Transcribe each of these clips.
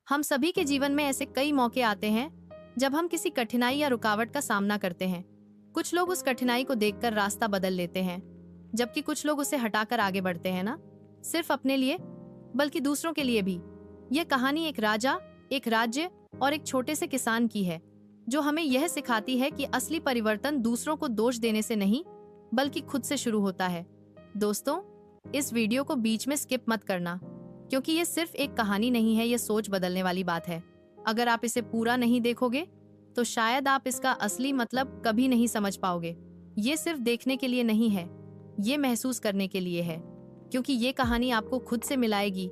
हम सभी के जीवन में ऐसे कई मौके आते हैं जब हम किसी कठिनाई या रुकावट का सामना करते हैं। कुछ लोग उस कठिनाई को देखकर रास्ता बदल लेते हैं, जबकि कुछ लोग उसे हटाकर आगे बढ़ते हैं, ना सिर्फ अपने लिए बल्कि दूसरों के लिए भी। यह कहानी एक राजा, एक राज्य और एक छोटे से किसान की है, जो हमें यह सिखाती है कि असली परिवर्तन दूसरों को दोष देने से नहीं बल्कि खुद से शुरू होता है। दोस्तों, इस वीडियो को बीच में स्किप मत करना, क्योंकि ये सिर्फ एक कहानी नहीं है, ये सोच बदलने वाली बात है। अगर आप इसे पूरा नहीं देखोगे तो शायद आप इसका असली मतलब कभी नहीं समझ पाओगे। ये सिर्फ देखने के लिए नहीं है, ये महसूस करने के लिए है, क्योंकि ये कहानी आपको खुद से मिलाएगी,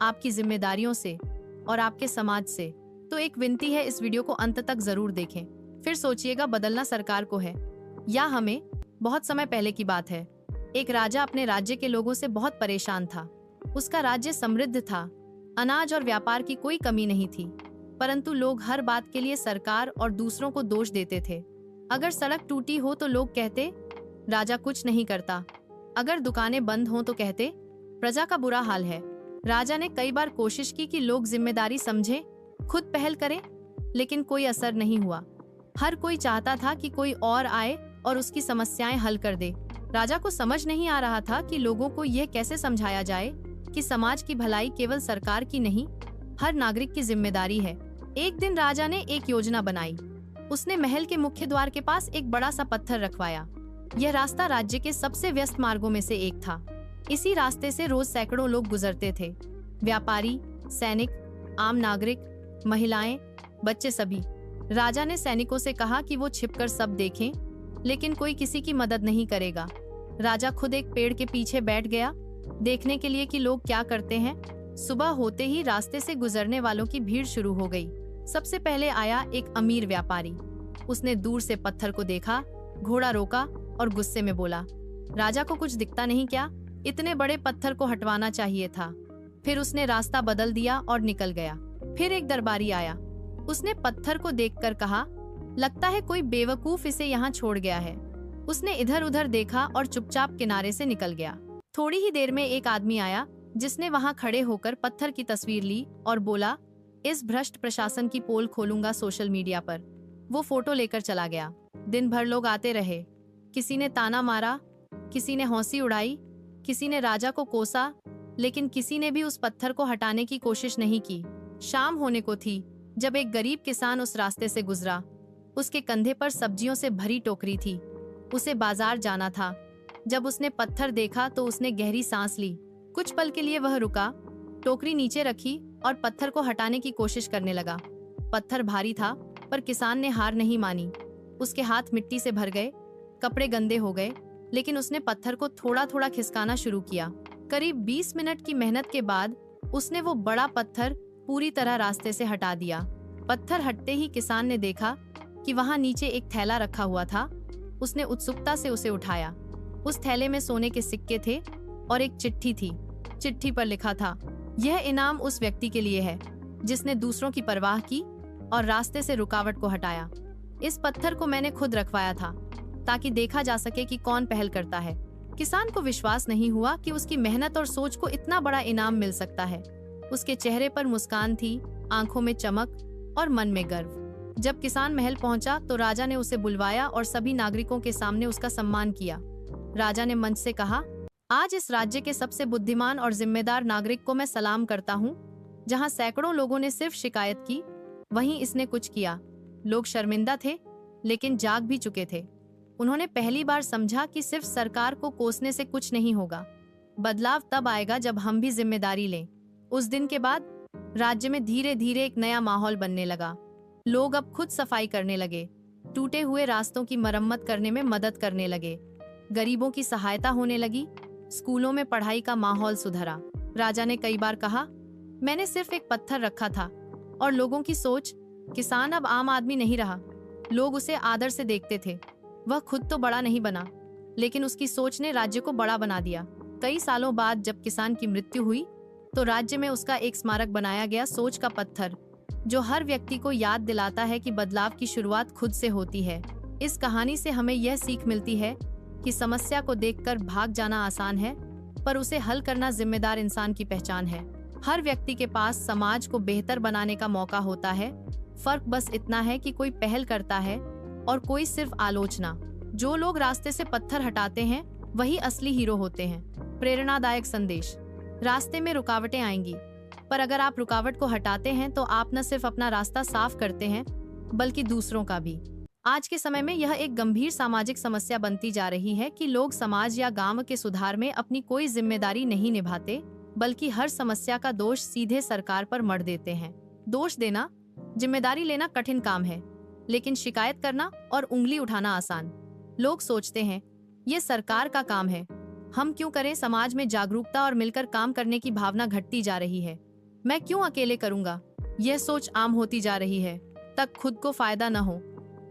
आपकी जिम्मेदारियों से और आपके समाज से। तो एक विनती है, इस वीडियो को अंत तक जरूर देखें, फिर सोचिएगा बदलना सरकार को है या हमें। बहुत समय पहले की बात है। एक राजा अपने राज्य के लोगों से बहुत परेशान था। उसका राज्य समृद्ध था, अनाज और व्यापार की कोई कमी नहीं थी, परंतु लोग हर बात के लिए सरकार और दूसरों को दोष देते थे। अगर सड़क टूटी हो तो लोग कहते राजा कुछ नहीं करता, अगर दुकानें बंद हों तो कहते प्रजा का बुरा हाल है। राजा ने कई बार कोशिश की कि लोग जिम्मेदारी समझें, खुद पहल करें, लेकिन कोई असर नहीं हुआ। हर कोई चाहता था कि कोई और आए और उसकी समस्याएं हल कर दे। राजा को समझ नहीं आ रहा था कि लोगों को यह कैसे समझाया जाए कि समाज की भलाई केवल सरकार की नहीं, हर नागरिक की जिम्मेदारी है। एक दिन राजा ने एक योजना बनाई। उसने महल के मुख्य द्वार के पास एक बड़ा सा पत्थर रखवाया। यह रास्ता राज्य के सबसे व्यस्त मार्गों में से एक था। इसी रास्ते से रोज सैकड़ों लोग गुजरते थे, व्यापारी, सैनिक, आम नागरिक, महिलाएं, बच्चे, सभी। राजा ने सैनिकों से कहा कि वो छिपकर सब देखें, लेकिन कोई किसी की मदद नहीं करेगा। राजा खुद एक पेड़ के पीछे बैठ गया, देखने के लिए कि लोग क्या करते हैं। सुबह होते ही रास्ते से गुजरने वालों की भीड़ शुरू हो गई। सबसे पहले आया एक अमीर व्यापारी। उसने दूर से पत्थर को देखा, घोड़ा रोका और गुस्से में बोला, राजा को कुछ दिखता नहीं क्या? इतने बड़े पत्थर को हटवाना चाहिए था। फिर उसने रास्ता बदल दिया और निकल गया। फिर एक दरबारी आया। उसने पत्थर को देखकर कहा, लगता है कोई बेवकूफ इसे यहाँ छोड़ गया है। उसने इधर उधर देखा और चुपचाप किनारे से निकल गया। थोड़ी ही देर में एक आदमी आया, जिसने वहाँ खड़े होकर पत्थर की तस्वीर ली और बोला, इस भ्रष्ट प्रशासन की पोल खोलूंगा सोशल मीडिया पर। वो फोटो लेकर चला गया। दिन भर लोग आते रहे। किसी ने ताना मारा, किसी ने हौंसी उड़ाई, किसी ने राजा को कोसा, लेकिन किसी ने भी उस पत्थर को हटाने की कोशिश नहीं की। शाम होने को थी जब एक गरीब किसान उस रास्ते से गुजरा। उसके कंधे पर सब्जियों से भरी टोकरी थी। उसे बाजार जाना था। जब उसने पत्थर देखा तो उसने गहरी सांस ली। कुछ पल के लिए वह रुका, टोकरी नीचे रखी और पत्थर को हटाने की कोशिश करने लगा। पत्थर भारी था, पर किसान ने हार नहीं मानी। उसके हाथ मिट्टी से भर गए, कपड़े गंदे हो गए, लेकिन उसने पत्थर को थोड़ा थोड़ा खिसकाना शुरू किया। करीब 20 मिनट की मेहनत के बाद उसने वो बड़ा पत्थर पूरी तरह रास्ते से हटा दिया। पत्थर हटते ही किसान ने देखा कि वहाँ नीचे एक थैला रखा हुआ था। उसने उत्सुकता से उसे उठाया। उस थैले में सोने के सिक्के थे और एक चिट्ठी थी। चिट्ठी पर लिखा था, यह इनाम उस व्यक्ति के लिए है जिसने दूसरों की परवाह की और रास्ते से रुकावट को हटाया। इस पत्थर को मैंने खुद रखवाया था ताकि देखा जा सके कि कौन पहल करता है। किसान को विश्वास नहीं हुआ कि उसकी मेहनत और सोच को इतना बड़ा इनाम मिल सकता है। उसके चेहरे पर मुस्कान थी, आंखों में चमक और मन में गर्व। जब किसान महल पहुंचा तो राजा ने उसे बुलवाया और सभी नागरिकों के सामने उसका सम्मान किया। राजा ने मंच से कहा, आज इस राज्य के सबसे बुद्धिमान और जिम्मेदार नागरिक को मैं सलाम करता हूँ। जहाँ सैकड़ों लोगों ने सिर्फ शिकायत की, वहीं इसने कुछ किया। लोग शर्मिंदा थे, लेकिन जाग भी चुके थे। उन्होंने पहली बार समझा कि सिर्फ सरकार को कोसने से कुछ नहीं होगा। बदलाव तब आएगा जब हम भी जिम्मेदारी लें। उस दिन के बाद राज्य में धीरे धीरे एक नया माहौल बनने लगा। लोग अब खुद सफाई करने लगे, टूटे हुए रास्तों की मरम्मत करने में मदद करने लगे, गरीबों की सहायता होने लगी, स्कूलों में पढ़ाई का माहौल सुधरा। राजा ने कई बार कहा, मैंने सिर्फ एक पत्थर रखा था और लोगों की सोच, किसान अब आम आदमी नहीं रहा। लोग उसे आदर से देखते थे। वह खुद तो बड़ा नहीं बना, लेकिन उसकी सोच ने राज्य को बड़ा बना दिया। कई सालों बाद जब किसान की मृत्यु हुई तो राज्य में उसका एक स्मारक बनाया गया, सोच का पत्थर, जो हर व्यक्ति को याद दिलाता है कि बदलाव की शुरुआत खुद से होती है। इस कहानी से हमें यह सीख मिलती है कि समस्या को देखकर भाग जाना आसान है, पर उसे हल करना जिम्मेदार इंसान की पहचान है। हर व्यक्ति के पास समाज को बेहतर बनाने का मौका होता है। फर्क बस इतना है कि कोई पहल करता है और कोई सिर्फ आलोचना। जो लोग रास्ते से पत्थर हटाते हैं वही असली हीरो होते हैं। प्रेरणादायक संदेश। रास्ते में रुकावटें आएंगी, पर अगर आप रुकावट को हटाते हैं तो आप न सिर्फ अपना रास्ता साफ करते हैं बल्कि दूसरों का भी। आज के समय में यह एक गंभीर सामाजिक समस्या बनती जा रही है कि लोग समाज या गांव के सुधार में अपनी कोई जिम्मेदारी नहीं निभाते, बल्कि हर समस्या का दोष सीधे सरकार पर मढ़ देते हैं। दोष देना, जिम्मेदारी लेना कठिन काम है, लेकिन शिकायत करना और उंगली उठाना आसान। लोग सोचते हैं ये सरकार का काम है, हम क्यों करें। समाज में जागरूकता और मिलकर काम करने की भावना घटती जा रही है। मैं क्यों अकेले करूंगा, यह सोच आम होती जा रही है, तक खुद को फायदा न हो।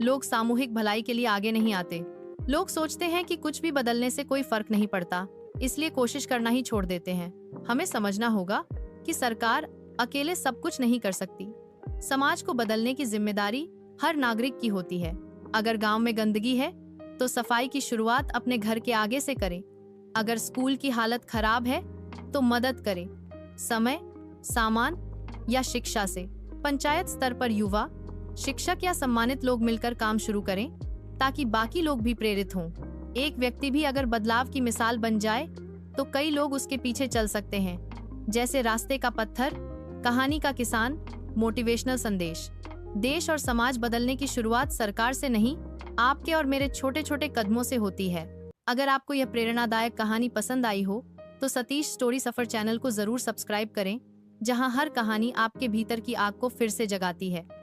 लोग सामूहिक भलाई के लिए आगे नहीं आते। लोग सोचते हैं कि कुछ भी बदलने से कोई फर्क नहीं पड़ता, इसलिए कोशिश करना ही छोड़ देते हैं। हमें समझना होगा कि सरकार अकेले सब कुछ नहीं कर सकती। समाज को बदलने की जिम्मेदारी हर नागरिक की होती है। अगर गांव में गंदगी है तो सफाई की शुरुआत अपने घर के आगे से करें। अगर स्कूल की हालत खराब है तो मदद करें, समय, सामान या शिक्षा से। पंचायत स्तर पर युवा, शिक्षक या सम्मानित लोग मिलकर काम शुरू करें ताकि बाकी लोग भी प्रेरित हों। एक व्यक्ति भी अगर बदलाव की मिसाल बन जाए तो कई लोग उसके पीछे चल सकते हैं। जैसे रास्ते का पत्थर, कहानी का किसान, मोटिवेशनल संदेश। देश और समाज बदलने की शुरुआत सरकार से नहीं, आपके और मेरे छोटे छोटे कदमों से होती है। अगर आपको यह प्रेरणादायक कहानी पसंद आई हो तो सतीश स्टोरी सफर चैनल को जरूर सब्सक्राइब करें, जहां हर कहानी आपके भीतर की आग को फिर से जगाती है।